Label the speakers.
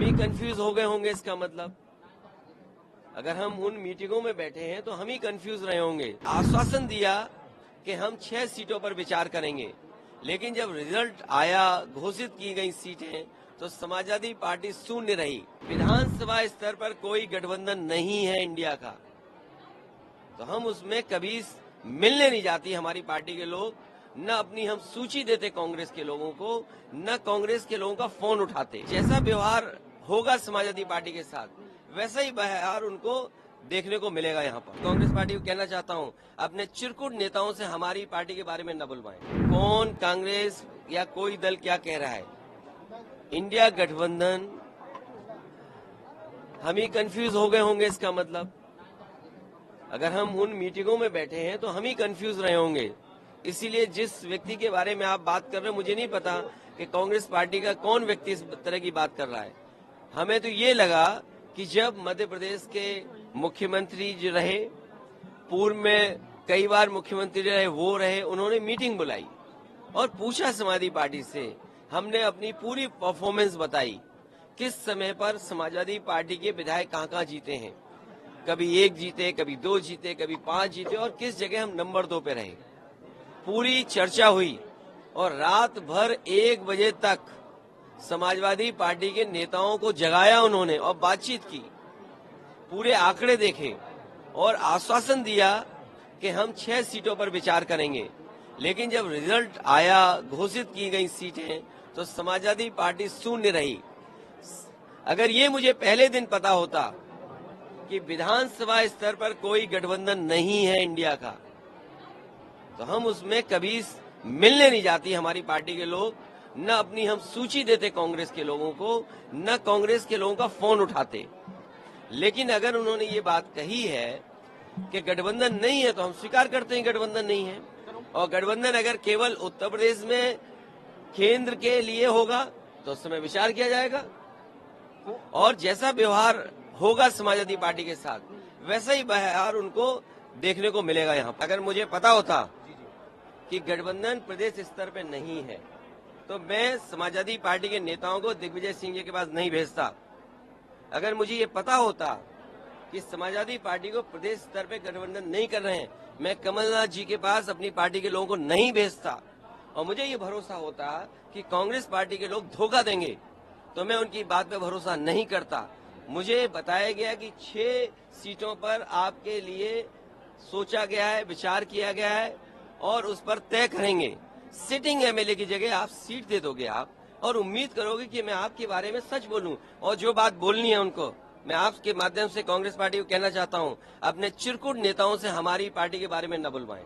Speaker 1: हम ही कंफ्यूज हो गए होंगे, इसका मतलब अगर हम उन मीटिंगों में बैठे हैं तो हम ही कंफ्यूज रहे होंगे। आश्वासन दिया कि हम 6 सीटों पर विचार करेंगे, लेकिन जब रिजल्ट आया, घोषित की गई सीटें, तो समाजवादी पार्टी शून्य रही। विधानसभा स्तर पर कोई गठबंधन नहीं है इंडिया का, तो हम उसमें कभी मिलने नहीं जाती हमारी पार्टी के लोग, न अपनी हम सूची देते कांग्रेस के लोगों को, न कांग्रेस के लोगों का फोन उठाते। जैसा व्यवहार होगा समाजवादी पार्टी के साथ, वैसा ही व्यवहार उनको देखने को मिलेगा यहाँ पर। कांग्रेस पार्टी को कहना चाहता हूँ, अपने चिरकुट नेताओं से हमारी पार्टी के बारे में न बुलवाएं। कौन कांग्रेस या कोई दल क्या कह रहा है, इंडिया गठबंधन, हम ही कंफ्यूज हो गए होंगे, इसका मतलब अगर हम उन मीटिंगों में बैठे हैं तो हम ही कंफ्यूज रहे होंगे। इसीलिए जिस व्यक्ति के बारे में आप बात कर रहे हैं, मुझे नहीं पता कि कांग्रेस पार्टी का कौन व्यक्ति इस तरह की बात कर रहा है। हमें तो ये लगा कि जब मध्य प्रदेश के मुख्यमंत्री जो रहे, पूर्व में कई बार मुख्यमंत्री रहे, वो रहे, उन्होंने मीटिंग बुलाई और पूछा समाजवादी पार्टी से। हमने अपनी पूरी परफॉर्मेंस बताई, किस समय पर समाजवादी पार्टी के विधायक कहाँ जीते हैं, कभी 1 जीते, कभी 2 जीते, कभी 5 जीते, और किस जगह हम नंबर 2 पे रहे। पूरी चर्चा हुई और रात भर 1 बजे तक समाजवादी पार्टी के नेताओं को जगाया उन्होंने और बातचीत की, पूरे आंकड़े देखे और आश्वासन दिया कि हम 6 सीटों पर विचार करेंगे, लेकिन जब रिजल्ट आया, घोषित की गई सीटें, तो समाजवादी पार्टी शून्य रही। अगर ये मुझे पहले दिन पता होता कि विधानसभा स्तर पर कोई गठबंधन नहीं है इंडिया का, तो हम उसमें कभी मिलने नहीं जाती हमारी पार्टी के लोग, न अपनी हम सूची देते कांग्रेस के लोगों को, न कांग्रेस के लोगों का फोन उठाते। लेकिन अगर उन्होंने ये बात कही है कि गठबंधन नहीं है, तो हम स्वीकार करते हैं गठबंधन नहीं है। और गठबंधन अगर केवल उत्तर प्रदेश में केंद्र के लिए होगा तो उस समय विचार किया जाएगा, और जैसा व्यवहार होगा समाजवादी पार्टी के साथ, वैसा ही व्यवहार उनको देखने को मिलेगा यहाँ पर। अगर मुझे पता होता कि गठबंधन प्रदेश स्तर पे नहीं है, तो मैं समाजवादी पार्टी के नेताओं को दिग्विजय सिंह जी के पास नहीं भेजता। अगर मुझे ये पता होता कि समाजवादी पार्टी को प्रदेश स्तर पे गठबंधन नहीं कर रहे हैं, मैं कमलनाथ जी के पास अपनी पार्टी के लोगों को नहीं भेजता। और मुझे ये भरोसा होता कि कांग्रेस पार्टी के लोग धोखा देंगे, तो मैं उनकी बात पे भरोसा नहीं करता। मुझे बताया गया कि 6 सीटों पर आपके लिए सोचा गया है, विचार किया गया है और उस पर तय करेंगे। सिटिंग एमएलए की जगह आप सीट दे दोगे आप, और उम्मीद करोगे कि मैं आपके बारे में सच बोलूं, और जो बात बोलनी है उनको। मैं आपके माध्यम से कांग्रेस पार्टी को कहना चाहता हूं, अपने चिरकुट नेताओं से हमारी पार्टी के बारे में न बुलवाएं।